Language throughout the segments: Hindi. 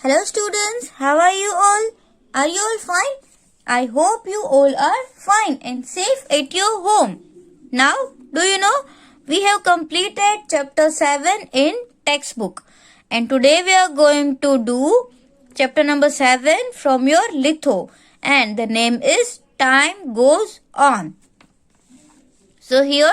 Hello students, how are you all? Are you all fine? I hope you all are fine and safe at your home. Now, do you know, we have completed chapter 7 in textbook. And today we are going to do chapter number 7 from your litho. And the name is Time Goes On. So here,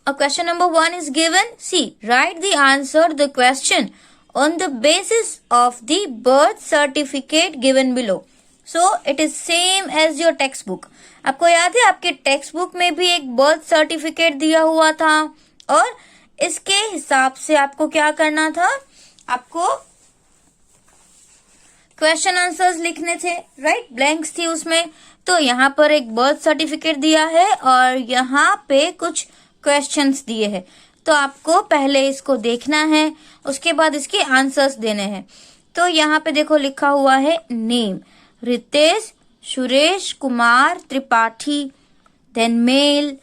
a question number 1 is given. See, write the answer to the question on the basis of the birth certificate given below. So it is same as your textbook. आपको याद है आपके टेक्स्ट बुक में भी एक बर्थ सर्टिफिकेट दिया हुआ था और इसके हिसाब से आपको क्या करना था, आपको क्वेश्चन आंसर्स लिखने थे, राइट? ब्लैंक्स थी उसमें. तो यहाँ पर एक बर्थ सर्टिफिकेट दिया है और यहाँ पे कुछ क्वेश्चंस दिए हैं. तो आपको पहले इसको देखना है, उसके बाद इसके आंसर्स देने हैं. तो यहाँ पे देखो लिखा हुआ है name Ritesh Suresh Kumar Tripathi, then male,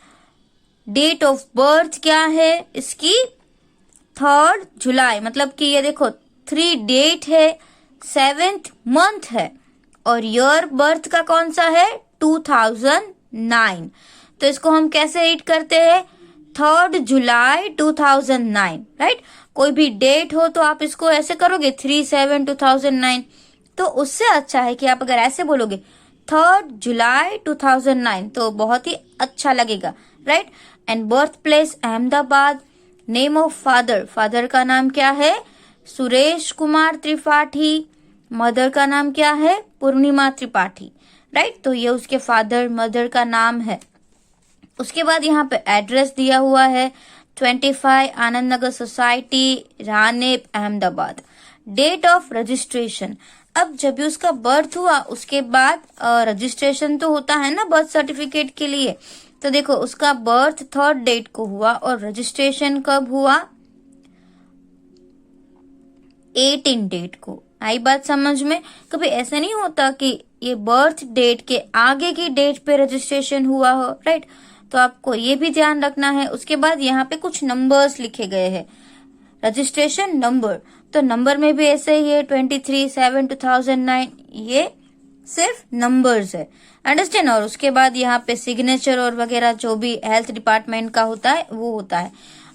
date of birth क्या है इसकी 3 जुलाई, मतलब कि ये देखो 3 डेट है, 7th मंथ है और ईयर बर्थ का कौन सा है 2009. तो इसको हम कैसे रीड करते हैं 3 जुलाई 2009, राइट? कोई भी डेट हो तो आप इसको ऐसे करोगे 3/7/2009. तो उससे अच्छा है कि आप अगर ऐसे बोलोगे 3 जुलाई 2009 तो बहुत ही अच्छा लगेगा, right? And birth place Ahmedabad. Name of father, father का नाम क्या है सुरेश कुमार त्रिपाठी, मदर का नाम क्या है पूर्णिमा त्रिपाठी, राइट? तो ये उसके फादर मदर का नाम है. उसके बाद यहाँ पे एड्रेस दिया हुआ है 25 Anand Nagar society Ranip Ahmedabad. Date of registration, अब जब भी उसका बर्थ हुआ उसके बाद रजिस्ट्रेशन तो होता है ना बर्थ सर्टिफिकेट के लिए. तो देखो उसका बर्थ 3rd डेट को हुआ और रजिस्ट्रेशन कब हुआ 18 डेट को. आई बात समझ में? कभी ऐसा नहीं होता कि ये बर्थ डेट के आगे की डेट पे रजिस्ट्रेशन हुआ हो, राइट? तो आपको ये भी ध्यान रखना है. उसके बाद यहाँ पे कुछ नंबर्स लिखे गए हैं, रजिस्ट्रेशन नंबर. तो नंबर में भी ऐसे ही है 23/7/2009, ये सिर्फ नंबर्स है, अंडरस्टैंड? और उसके बाद यहाँ पे सिग्नेचर और वगैरह जो भी हेल्थ डिपार्टमेंट का होता है वो होता है.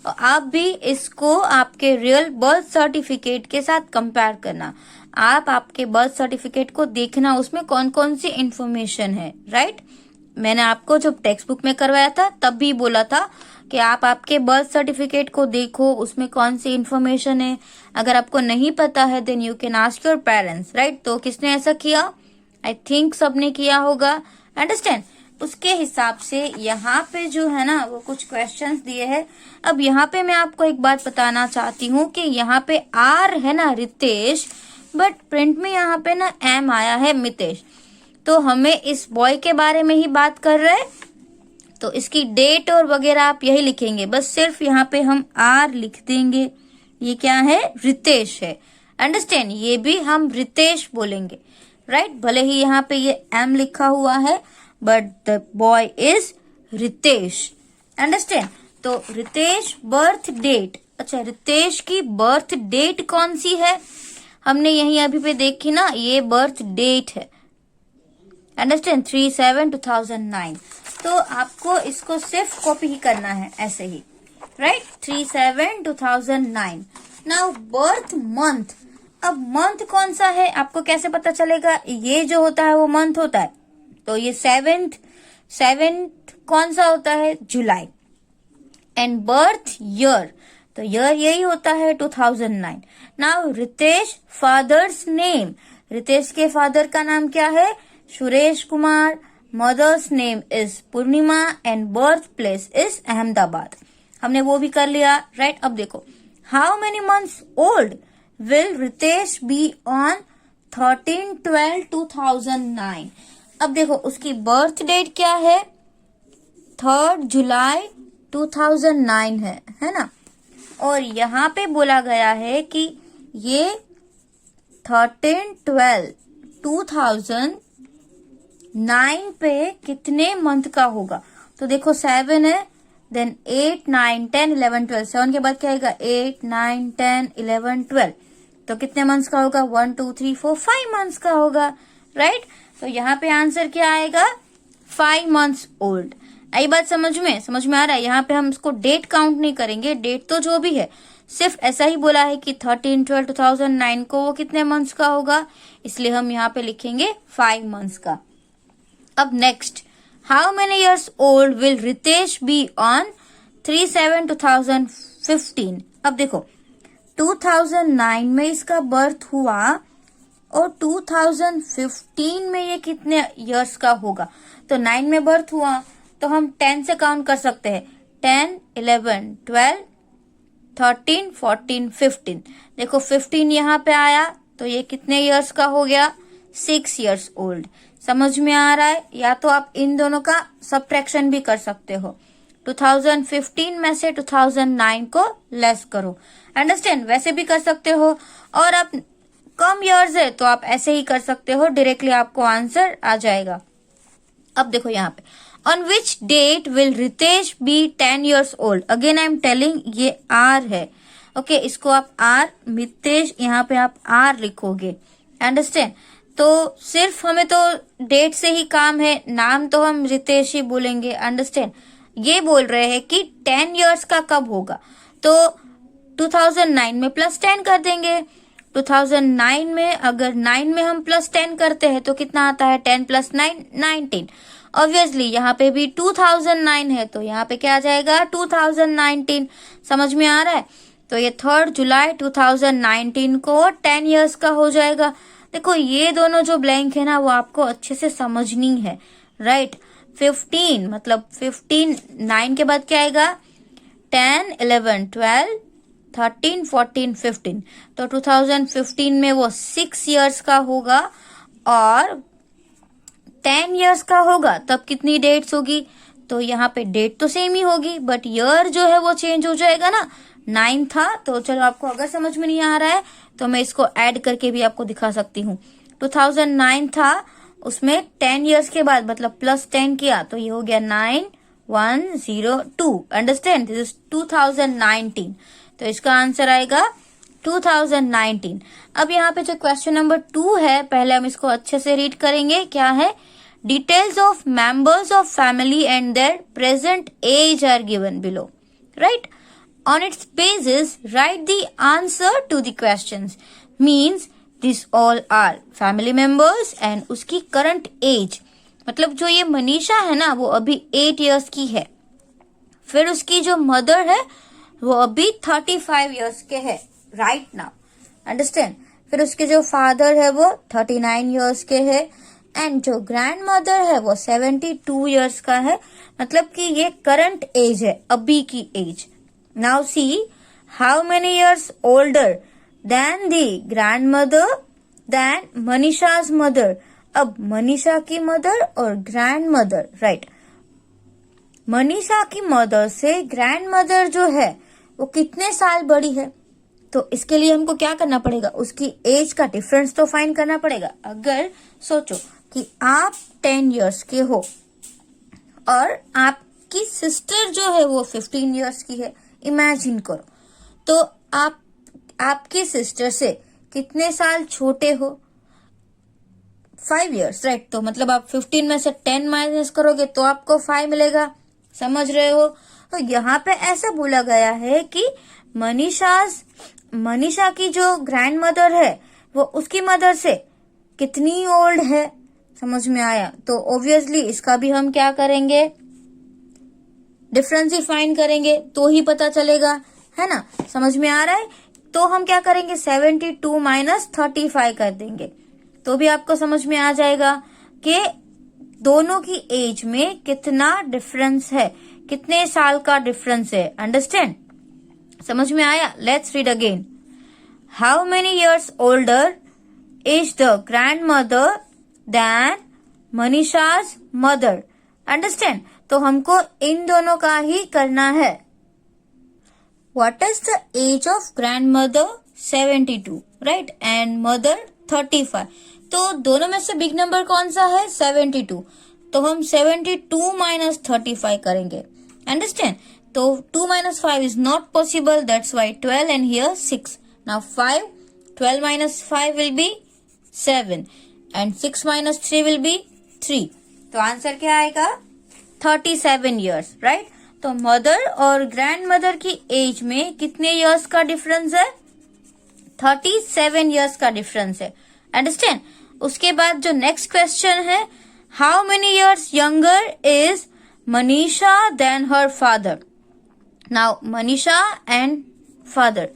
और आप भी इसको आपके रियल बर्थ सर्टिफिकेट के साथ कंपेयर करना. आप आपके बर्थ सर्टिफिकेट को देखना उसमें कौन कौन सी इंफॉर्मेशन है, राइट? मैंने आपको जब टेक्स्ट बुक में करवाया था तब भी बोला था कि आप आपके बर्थ सर्टिफिकेट को देखो उसमें कौन सी इंफॉर्मेशन है. अगर आपको नहीं पता है then you can ask your parents, right? तो किसने ऐसा किया? आई थिंक सबने किया होगा, अंडरस्टैंड? उसके हिसाब से यहाँ पे जो है ना वो कुछ क्वेश्चंस दिए हैं. अब यहाँ पे मैं आपको एक बात बताना चाहती हूँ कि यहाँ पे आर है ना रितेश, बट प्रिंट में यहाँ पे ना एम आया है मितेश. तो हमें इस बॉय के बारे में ही बात कर रहे हैं तो इसकी डेट और वगैरह आप यही लिखेंगे, बस सिर्फ यहाँ पे हम आर लिख देंगे. ये क्या है रितेश है, अंडरस्टैंड? ये भी हम रितेश बोलेंगे, राइट? भले ही यहाँ पे ये एम लिखा हुआ है but the boy is Ritesh, understand? तो रितेश बर्थ डेट, अच्छा रितेश की बर्थ डेट कौन सी है हमने यही अभी पे देखी ना, ये बर्थ डेट है, अंडरस्टैंड? 3/7/2009. तो आपको इसको सिर्फ कॉपी ही करना है ऐसे ही, राइट? 3/7/2009. नाउ बर्थ मंथ, अब मंथ कौन सा है आपको कैसे पता चलेगा? ये जो होता है वो मंथ होता है. तो ये 7th कौन सा होता है जुलाई. एंड बर्थ ईयर, तो ईयर यही होता है 2009. Now Ritesh father's name, Ritesh के फादर का नाम क्या है Suresh Kumar, mother's name is Purnima and birth place is Ahmedabad. हमने वो भी कर लिया, राइट? अब देखो how many months old will Ritesh be on 13/12/2009. अब देखो उसकी बर्थ डेट क्या है 3 जुलाई 2009 है ना? और यहाँ पे बोला गया है कि ये 13/12/2009 पे कितने मंथ का होगा. तो देखो 7 है, देन 8 9 10 11 12, 7 के बाद क्या आएगा 8 9 10 11 12. तो कितने मंथ्स का होगा? 1 2 3 4 5 मंथ्स का होगा, राइट। तो यहाँ पे आंसर क्या आएगा? 5 मंथ्स ओल्ड। आई बात समझ में आ रहा है? यहाँ पे हम इसको डेट काउंट नहीं करेंगे, डेट तो जो भी है, सिर्फ ऐसा ही बोला है कि 13/12/2009 को वो कितने मंथ्स का होगा, इसलिए हम यहाँ पे लिखेंगे 5 मंथ्स का। अब next, how many years old will Ritesh be on 3/7/2015? अब देखो 2009 में इसका बर्थ हुआ और 2015 में ये कितने इयर्स का होगा? तो 9 में बर्थ हुआ तो हम 10 से काउंट कर सकते हैं, 10 11 12 13 14 15। देखो 15 यहाँ पे आया तो ये कितने इयर्स का हो गया? 6 इयर्स ओल्ड। समझ में आ रहा है? या तो आप इन दोनों का सब्ट्रैक्शन भी कर सकते हो, 2015 में से 2009 को लेस करो, अंडरस्टैंड? वैसे भी कर सकते हो, और आप कम इयर्स है तो आप ऐसे ही कर सकते हो, डायरेक्टली आपको आंसर आ जाएगा। अब देखो यहाँ पे, on which date will Ritesh be 10 years old? Again I am telling, ये आर है, ओके, इसको आप आर, मितेश यहाँ पे आप आर लिखोगे, अंडरस्टैंड? तो सिर्फ हमें तो डेट से ही काम है, नाम तो हम रितेश ही बोलेंगे, अंडरस्टैंड? ये बोल रहे हैं कि 10 years का कब होगा, तो 2009 में प्लस 10 कर देंगे। 2009 में अगर 9 में हम प्लस 10 करते हैं तो कितना आता है? 10 + 9 19। ऑब्वियसली यहाँ पे भी 2009 है तो यहाँ पे क्या आ जाएगा? 2019। समझ में आ रहा है? तो ये 3 जुलाई 2019 को 10 years का हो जाएगा। देखो ये दोनों जो ब्लैंक है ना वो आपको अच्छे से समझनी है, राइट। 15 मतलब 15 9 के बाद क्या आएगा? 10 11 12 13 14 15। तो 2015 में वो 6 years का होगा और 10 years का होगा, तब कितनी डेट्स होगी? तो यहाँ पे डेट तो सेम ही होगी बट ईयर जो है वो चेंज हो जाएगा ना। 9 था तो चलो, आपको अगर समझ में नहीं आ रहा है तो मैं इसको ऐड करके भी आपको दिखा सकती हूँ। 2009 था, उसमें 10 years के बाद मतलब प्लस 10 किया तो ये हो गया 9102। अंडरस्टैंड? दिस इज 2019, तो इसका आंसर आएगा 2019। अब यहाँ पे जो क्वेश्चन नंबर 2 है, पहले हम इसको अच्छे से रीड करेंगे। क्या है? Details of members of family and their present age are given below, right. On its pages write the answer to the questions. Means this all are family members and उसकी करंट एज। मतलब जो ये मनीषा है ना वो अभी 8 years की है, फिर उसकी जो मदर है वो अभी 35 years के है राइट नाउ, अंडरस्टैंड। फिर उसके जो फादर है वो 39 years के है एंड जो ग्रैंड मदर है वो 72 years का है। मतलब कि ये करंट एज है, अभी की age. Now see how many years older than the grand mother than Manisha's mother. अब मनीषा की मदर और ग्रैंड मदर, राइट। मनीषा की मदर से ग्रैंड मदर जो है वो कितने साल बड़ी है, तो इसके लिए हमको क्या करना पड़ेगा? उसकी एज का डिफरेंस तो फाइंड करना पड़ेगा। अगर सोचो कि आप 10 years के हो और आपकी सिस्टर जो है वो 15 years की है, इमेजिन करो। तो आप आपकी सिस्टर से कितने साल छोटे हो? 5 years, राइट। तो मतलब आप 15 में से 10 माइनस करोगे तो आपको 5 मिलेगा, समझ रहे हो? तो यहाँ पे ऐसा बोला गया है कि मनीषा की जो ग्रैंड मदर है वो उसकी मदर से कितनी ओल्ड है, समझ में आया? तो ऑब्वियसली इसका भी हम क्या करेंगे? डिफरेंस ही फाइंड करेंगे तो ही पता चलेगा, है ना? समझ में आ रहा है? तो हम क्या करेंगे? 72 - 35 कर देंगे तो भी आपको समझ में आ जाएगा कि दोनों की एज में कितना डिफरेंस है, कितने साल का डिफरेंस है। अंडरस्टैंड? समझ में आया? Let's read again. How many years older is the grand mother than Manisha's mother. Understand? तो हमको इन दोनों का ही करना है। What is the age of grand mother? 72, right, and mother 35। तो दोनों में से बिग नंबर कौन सा है? 72। तो हम 72 - 35 करेंगे, अंडरस्टैंड? तो 2 - 5 is not possible, that's why 12 and here 6. Now 5 12 minus 5 will be 7 and 6 minus 3 will be 3. तो आंसर क्या आएगा? 37 years, राइट? तो मदर और ग्रैंड मदर की एज में कितने इयर्स का डिफरेंस है? 37 इयर्स का डिफरेंस है. अंडरस्टैंड? उसके बाद जो नेक्स्ट क्वेश्चन है, how many years younger is Manisha than her father. Now Manisha and father,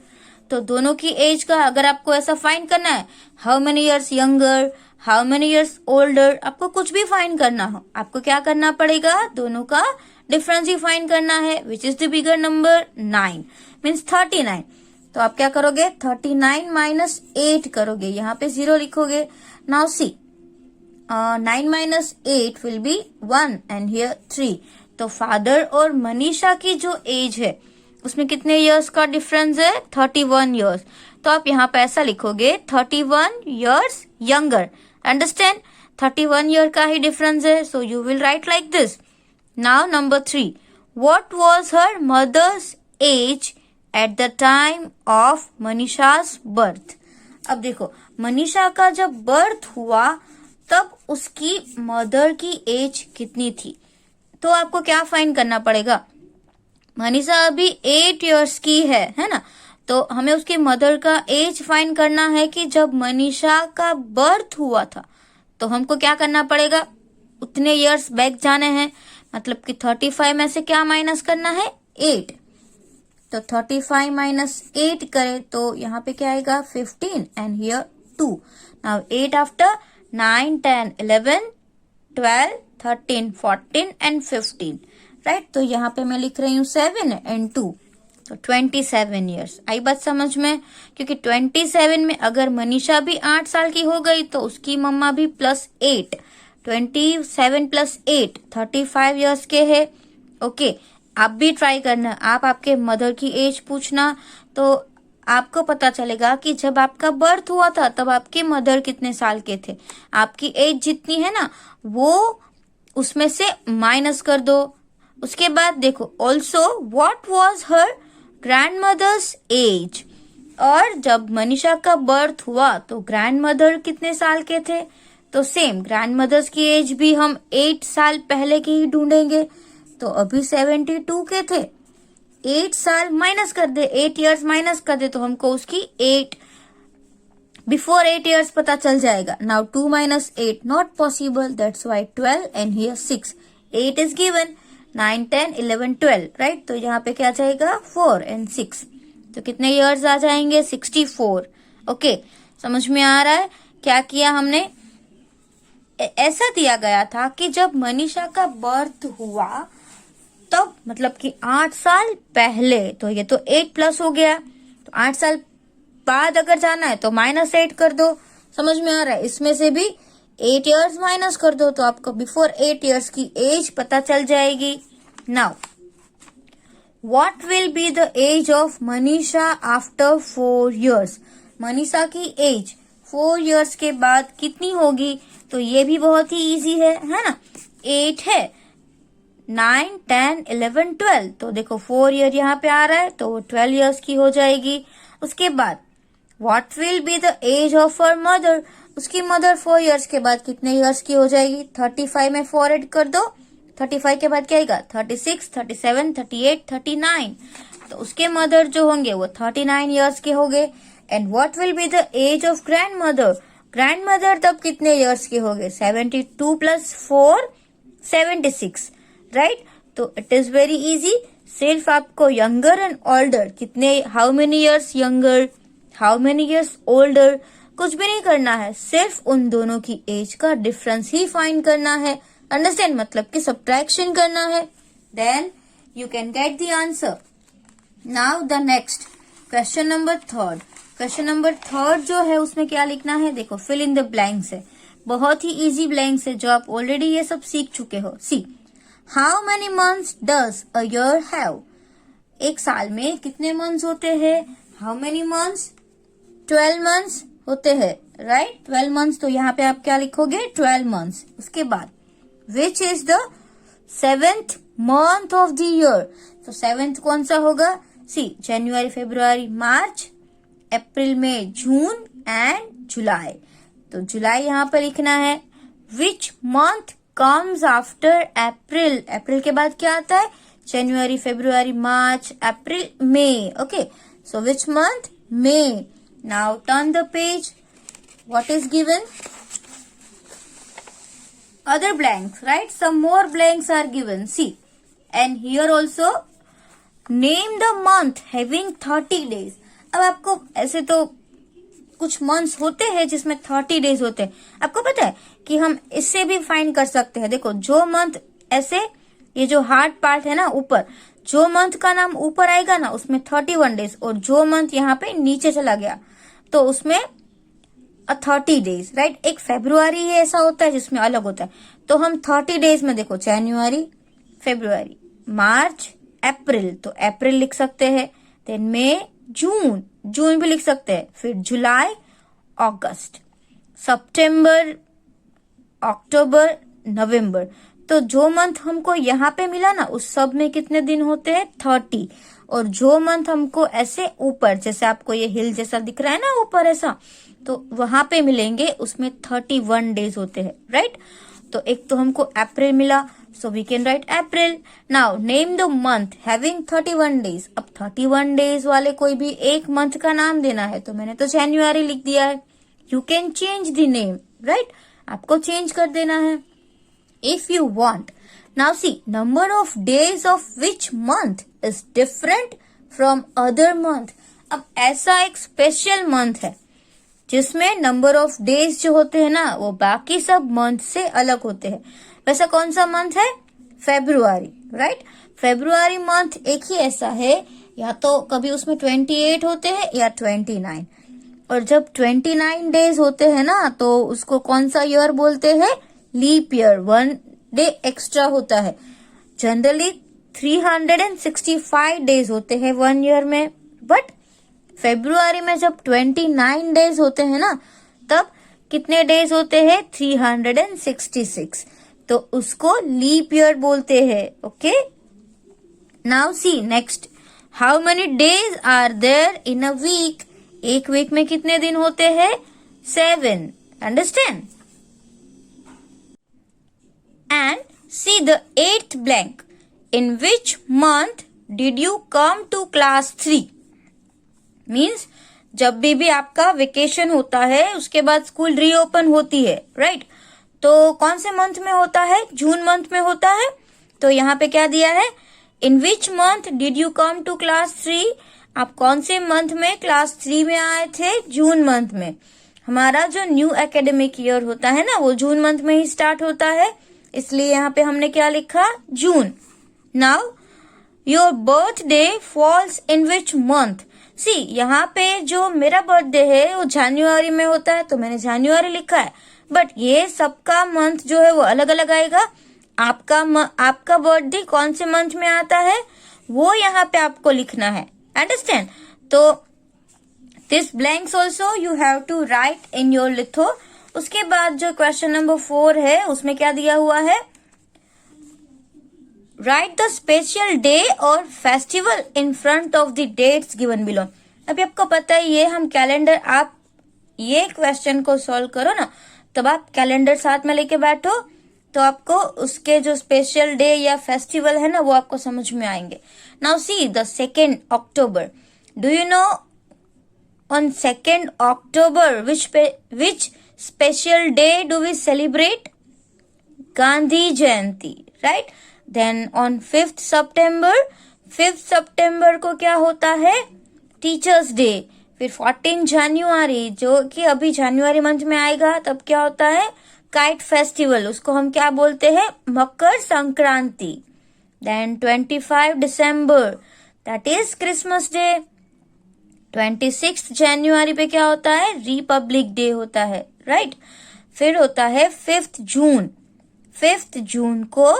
तो दोनों की एज का अगर आपको ऐसा फाइंड करना है, how many years younger, how many years older, आपको कुछ भी फाइंड करना हो, आपको क्या करना पड़ेगा? दोनों का डिफरेंस ही फाइंड करना है. विच is the bigger number? 9 means 39. तो आप क्या करोगे? 39 माइनस 8 करोगे, यहाँ पे 0 लिखोगे. Now see 9 minus 8 will be 1 and here 3. तो फादर और मनीषा की जो एज है उसमें कितने इयर्स का डिफरेंस है? 31 इयर्स. तो आप यहाँ पे ऐसा लिखोगे 31 इयर्स यंगर. अंडरस्टैंड? 31 ईयर का ही डिफरेंस है. So you will write like this. Now number 3, what was her mother's age at the time of मनीषा's बर्थ. अब देखो, मनीषा का जब बर्थ हुआ तब उसकी मदर की एज कितनी थी? तो आपको क्या फाइंड करना पड़ेगा? मनीषा अभी 8 इयर्स की है ना? तो हमें उसकी मदर का एज फाइंड करना है कि जब मनीषा का बर्थ हुआ था. तो हमको क्या करना पड़ेगा? उतने इयर्स बैक जाने हैं, मतलब कि 35 में से क्या माइनस करना है? 8. तो 35 माइनस 8 करें तो यहाँ पे क्या आएगा? 15 and here 2. Now 8 after 9, 10, 11, 12, 13, 14 and 15, right? तो यहाँ पे मैं लिख रही हूँ 7 एंड 2. तो 27 इयर्स. आई बात समझ में? क्योंकि 27 में अगर मनीषा भी 8 साल की हो गई तो उसकी मम्मा भी प्लस 8, 27 प्लस 8 35 इयर्स के है. ओके, आप भी ट्राई करना, आप आपके मदर की एज पूछना, तो आपको पता चलेगा कि जब आपका बर्थ हुआ था तब आपके मदर कितने साल के थे. आपकी एज जितनी है ना वो उसमें से माइनस कर दो. उसके बाद देखो, also what was her grand mother's age. और जब मनीषा का बर्थ हुआ तो ग्रैंड मदर कितने साल के थे? तो सेम ग्रैंड मदर्स की एज भी हम 8 साल पहले की ही ढूंढेंगे. तो अभी 72 के थे, 8 साल माइनस कर दे, 8 इयर्स माइनस कर दे तो हमको उसकी 8 बिफोर 8 इयर्स पता चल जाएगा. Now 2 minus 8 not possible, that's why 12 and here 6. 8 is given, 9, 10, 11, 12, right? तो यहाँ पे क्या जाएगा? 4 एंड 6. तो कितने इयर्स आ जाएंगे? 64. ओके, समझ में आ रहा है? क्या किया हमने? ऐसा दिया गया था कि जब मनीषा का बर्थ हुआ तब, मतलब कि 8 साल पहले, तो ये तो 8 प्लस हो गया. तो 8 साल बाद अगर जाना है तो माइनस 8 कर दो. समझ में आ रहा है? इसमें से भी 8 इयर्स माइनस कर दो तो आपको बिफोर 8 इयर्स की एज पता चल जाएगी. Now what will be the age of Manisha after 4 years. Manisha की एज 4 इयर्स के बाद कितनी होगी? तो ये भी बहुत ही इजी है ना? 8 है, 9, 10, 11, 12. तो देखो 4 ईयर यहाँ पे आ रहा है तो 12 इयर्स की हो जाएगी. उसके बाद what will be the age of her mother. उसकी मदर 4 इयर्स के बाद कितने इयर्स की हो जाएगी? 35 में 4 ऐड कर दो. 35 के बाद क्या आएगा? 36, 37, 38, 39. तो उसके मदर जो होंगे वो 39 इयर्स के होंगे. And what will be the age of grand mother. Grand mother तब कितने इयर्स के होंगे? 72 प्लस 4, 76, राइट? तो इट इज वेरी इजी. सिर्फ आपको यंगर एंड ओल्डर कितने, how many years younger, how many years older, कुछ भी नहीं करना है, सिर्फ उन दोनों की एज का डिफरेंस ही फाइंड करना है. अंडरस्टैंड? मतलब कि सब्ट्रैक्शन करना है. Then you can get the answer. Now the next question number 3. Question number 3 जो है उसमें क्या लिखना है? देखो, फिल इन द ब्लैंक्स है. बहुत ही इजी ब्लैंक्स है जो आप ऑलरेडी ये सब सीख चुके हो. See, how many months does a year have. एक साल में कितने मंथ्स होते हैं? How many months? 12 मंथ्स होते हैं, राइट? 12 मंथ्स. तो यहाँ पे आप क्या लिखोगे? 12 मंथ्स. उसके बाद which is the 7th month of the year. तो 7th कौन सा होगा? सी, जनवरी, फरवरी, मार्च, अप्रैल, मई, जून एंड जुलाई। तो जुलाई यहाँ पर लिखना है। Which month comes after April, April के बाद क्या आता है? जनवरी, फेब्रुआरी, मार्च, अप्रैल, मई। Okay, so which month? मई। Now turn the page. What is given? Other blanks, right? Some more blanks are given. See, and here also name the month having 30 days. अब आपको ऐसे तो कुछ मंथ्स होते हैं जिसमें 30 डेज होते हैं। आपको पता है कि हम इससे भी फाइंड कर सकते हैं। देखो, जो मंथ ऐसे, ये जो हार्ड पार्ट है ना ऊपर, जो मंथ का नाम ऊपर आएगा ना उसमें 31 डेज, और जो मंथ यहाँ पे नीचे चला गया तो उसमें 30 डेज, राइट। एक फेब्रुआरी ही ऐसा होता है जिसमें अलग होता है। तो हम 30 डेज में देखो, जनवरी, फेब्रुआरी, मार्च, अप्रैल, तो अप्रैल लिख सकते हैं। देन मई, जून, जून भी लिख सकते हैं। फिर जुलाई, अगस्त, सितंबर, अक्टूबर, नवंबर। तो जो मंथ हमको यहाँ पे मिला ना उस सब में कितने दिन होते हैं? 30। और जो मंथ हमको ऐसे ऊपर, जैसे आपको ये हिल जैसा दिख रहा है ना ऊपर ऐसा, तो वहां पे मिलेंगे, उसमें 31 डेज होते हैं, राइट। तो एक तो हमको अप्रैल मिला, so we can write April. Now name the month having 31 days. अब 31 डेज वाले कोई भी एक मंथ का नाम देना है, तो मैंने तो जनवरी लिख दिया है। You can change the name, right, आपको चेंज कर देना है if you want. Now see, number of days of which month is different from other month. अब ऐसा एक स्पेशल मंथ है जिसमें नंबर ऑफ डेज जो होते हैं ना वो बाकी सब मंथ से अलग होते हैं। वैसा कौन सा मंथ है? February, right. फेब्रुआरी मंथ एक ही ऐसा है, या तो कभी उसमें 28 होते हैं या 29। और जब 29 डेज होते हैं ना तो उसको कौन सा ईयर बोलते हैं? Leap year. 1 डे एक्स्ट्रा होता है। जनरली 365 डेज होते हैं 1 ईयर में, बट फेब्रुआरी में जब 29 डेज होते हैं ना तब कितने डेज होते हैं? 366। तो उसको लीप ईयर बोलते हैं। Okay, now see next, how many days are there in a week? एक वीक में कितने दिन होते हैं? 7। Understand? And see the 8th blank. In which month did you come to class 3? Means जब भी आपका वेकेशन होता है उसके बाद स्कूल रीओपन होती है, राइट। तो कौन से मंथ में होता है? जून मंथ में होता है। तो यहाँ पे क्या दिया है? In which month did you come to class 3? आप कौन से मंथ में क्लास 3 में आए थे? जून मंथ में। हमारा जो न्यू एकेडमिक ईयर होता है ना वो जून मंथ में ही स्टार्ट होता है, इसलिए यहाँ पे हमने क्या लिखा? June. Now your birthday falls in which month? See, यहाँ पे जो मेरा बर्थडे है वो जनवरी में होता है तो मैंने जनवरी लिखा है, बट ये सबका मंथ जो है वो अलग अलग आएगा। आपका बर्थडे कौन से मंथ में आता है वो यहाँ पे आपको लिखना है। अंडरस्टैंड? तो this blanks also you have to write in your litho. उसके बाद जो क्वेश्चन नंबर 4 है उसमें क्या दिया हुआ है? राइट द स्पेशल डे और festival in front of the dates given below. अभी आपको पता है ये हम कैलेंडर, आप ये क्वेश्चन को सॉल्व करो ना तब आप कैलेंडर साथ में लेके बैठो तो आपको उसके जो स्पेशल डे या फेस्टिवल है ना वो आपको समझ में आएंगे। Now see the 2nd October. Do you know on 2nd October which special day do we celebrate? Gandhi Jayanti, right? Then on 5th September को क्या होता है? Teachers day. फिर 14 जनवरी जो कि अभी जनवरी मंथ में आएगा तब क्या होता है? काइट फेस्टिवल, उसको हम क्या बोलते हैं? Makar Sankranti. Then 25 December, that is Christmas day. 26 जनवरी पे क्या होता है? रिपब्लिक डे होता है, राइट। फिर होता है 5th June। 5th June को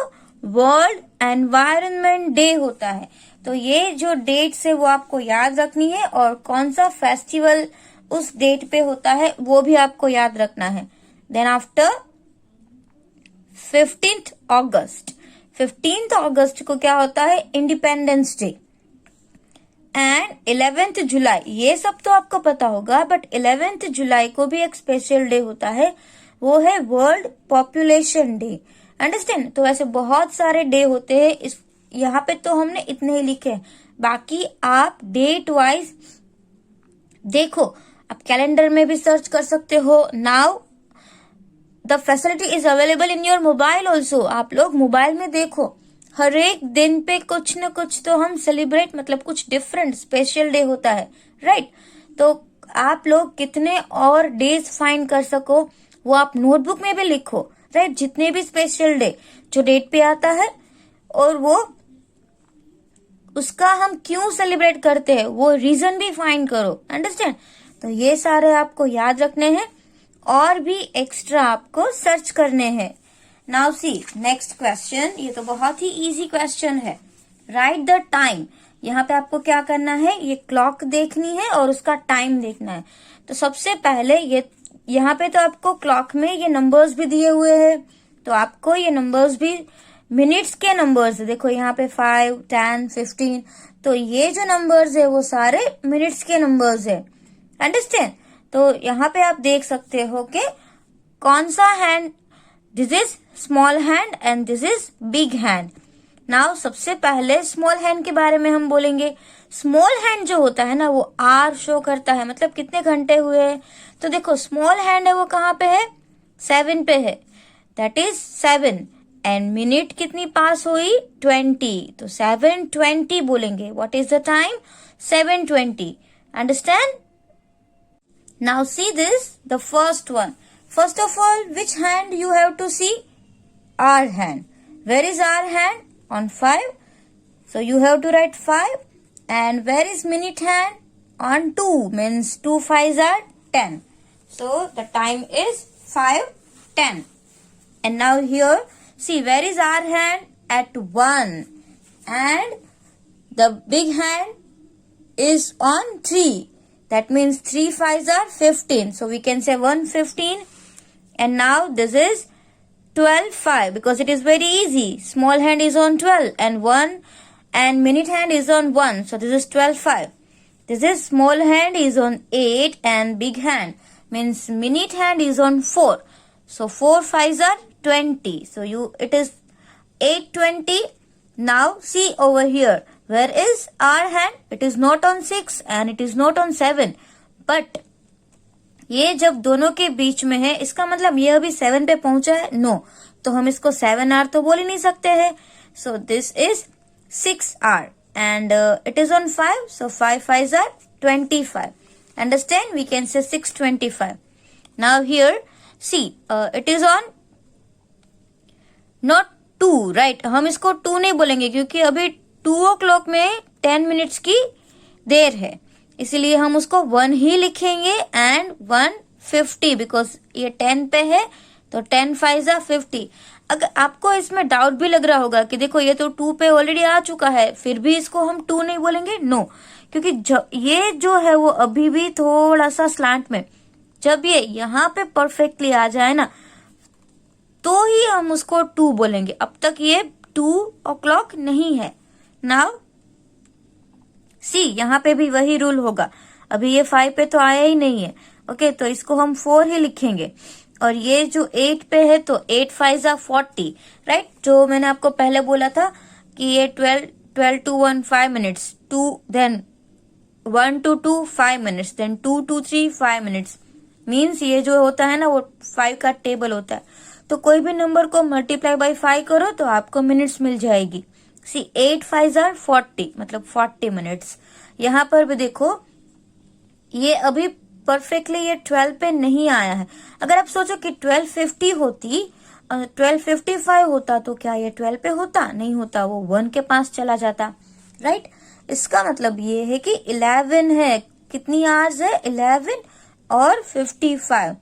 वर्ल्ड एनवायरनमेंट डे होता है। तो ये जो डेट्स है वो आपको याद रखनी है और कौन सा फेस्टिवल उस डेट पे होता है वो भी आपको याद रखना है। Then after 15th August, 15th August को क्या होता है? Independence day. एंड 11th जुलाई, ये सब तो आपको पता होगा, बट 11th जुलाई को भी एक स्पेशल डे होता है, वो है वर्ल्ड पॉपुलेशन डे। अंडरस्टैंड? तो ऐसे बहुत सारे डे होते हैं, इस यहाँ पे तो हमने इतने ही लिखे, बाकी आप डेट वाइज देखो, आप कैलेंडर में भी सर्च कर सकते हो। Now the facility is available in your mobile also. आप लोग मोबाइल में देखो, हर एक दिन पे कुछ न कुछ तो हम सेलिब्रेट, मतलब कुछ डिफरेंट स्पेशल डे होता है, राइट? तो आप लोग कितने और डेज फाइंड कर सको वो आप नोटबुक में भी लिखो, राइट? जितने भी स्पेशल डे जो डेट पे आता है और वो उसका हम क्यों सेलिब्रेट करते हैं वो रीजन भी फाइंड करो। अंडरस्टैंड? तो ये सारे आपको याद रखने हैं और भी एक्स्ट्रा आपको सर्च करने हैं। नाउ सी नेक्स्ट क्वेश्चन, ये तो बहुत ही इजी क्वेश्चन है। Write the time. यहाँ पे आपको क्या करना है, ये क्लॉक देखनी है और उसका टाइम देखना है। तो सबसे पहले ये यहाँ पे तो आपको क्लॉक में ये नंबर्स भी दिए हुए हैं, तो आपको ये नंबर्स भी मिनट्स के नंबर्स है। देखो यहाँ पे 5, 10, 15, तो ये जो नंबर्स है वो सारे मिनट्स के नंबर्स है। अंडरस्टैंड? तो यहाँ पे आप देख सकते हो कि कौन सा hand, this is small hand and this is big hand. Now सबसे पहले स्मॉल हैंड के बारे में हम बोलेंगे। स्मॉल हैंड जो होता है ना वो आर शो करता है, मतलब कितने घंटे हुए हैं। तो देखो स्मॉल हैंड है वो कहाँ पे है, 7 पे है, दैट इज 7। एंड मिनट कितनी पास हुई, 20, तो 7:20 बोलेंगे। What is the time, 7:20। Understand? Now see this, the first one. First of all, which hand you have to see? R hand. Where is R hand? On 5. So you have to write 5. And where is minute hand? On 2. Means 2 5s are 10. So the time is 5:10. And now here, see where is R hand? At 1. And the big hand is on 3. That means 3 5s are 15. So we can say 1:15. And now this is 12:05 because it is very easy. Small hand is on 12 and 1 and minute hand is on 1. So this is 12:05. This is small hand is on 8 and big hand means minute hand is on 4. So 4 5s are 20. So it is 8:20. Now see over here. Where is R hand? It is not on 6 and it is not on 7. But ये जब दोनों के बीच में है, इसका मतलब ये अभी 7 पे पहुंचा है, नो, तो हम इसको 7R तो बोल ही नहीं सकते हैं। So this is 6R and it is on 5. So 5 5s are 25. Understand? We can say 6:25. Now here, see, it is on not 2, right? हम इसको 2 नहीं बोलेंगे क्योंकि अभी 2 o'clock में 10 मिनट्स की देर है, इसीलिए हम उसको 1 ही लिखेंगे एंड 1:50 बिकॉज ये 10 पे है, तो 10 5s are 50। अगर आपको इसमें डाउट भी लग रहा होगा कि देखो ये तो 2 पे ऑलरेडी आ चुका है, फिर भी इसको हम 2 नहीं बोलेंगे, नो, क्योंकि ये जो है वो अभी भी थोड़ा सा स्लांट में, जब ये यहाँ पे परफेक्टली आ जाए ना तो ही हम उसको 2 बोलेंगे। अब तक ये 2 o'clock नहीं है। नाउ सी यहाँ पे भी वही रूल होगा, अभी ये 5 पे तो आया ही नहीं है, ओके, तो इसको हम 4 ही लिखेंगे। और ये जो 8 पे है तो 8 5s are 40, राइट? जो मैंने आपको पहले बोला था कि ये 12 to 1 5 minutes, 2 then 1 to 2 5 minutes, then 2 to 3 5 minutes, means ये जो होता है ना वो 5 का टेबल होता है। तो कोई भी नंबर को मल्टीप्लाई बाय 5 करो तो आपको मिनट्स मिल जाएगी। सी 8 5s are 40, मतलब 40 मिनट्स। यहाँ पर भी देखो ये अभी परफेक्टली ये 12 पे नहीं आया है। अगर आप सोचो कि 12:50 होती, 12:55 होता तो क्या ये 12 पे होता? नहीं होता, वो 1 के पास चला जाता, राइट? इसका मतलब ये है कि 11 है, कितनी आवर्स है? 11 और 55।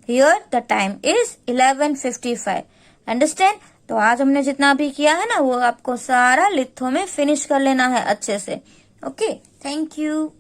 Here the time is 11:55। Understand? तो आज हमने जितना भी किया है ना वो आपको सारा लिथो में फिनिश कर लेना है अच्छे से। Okay, thank you.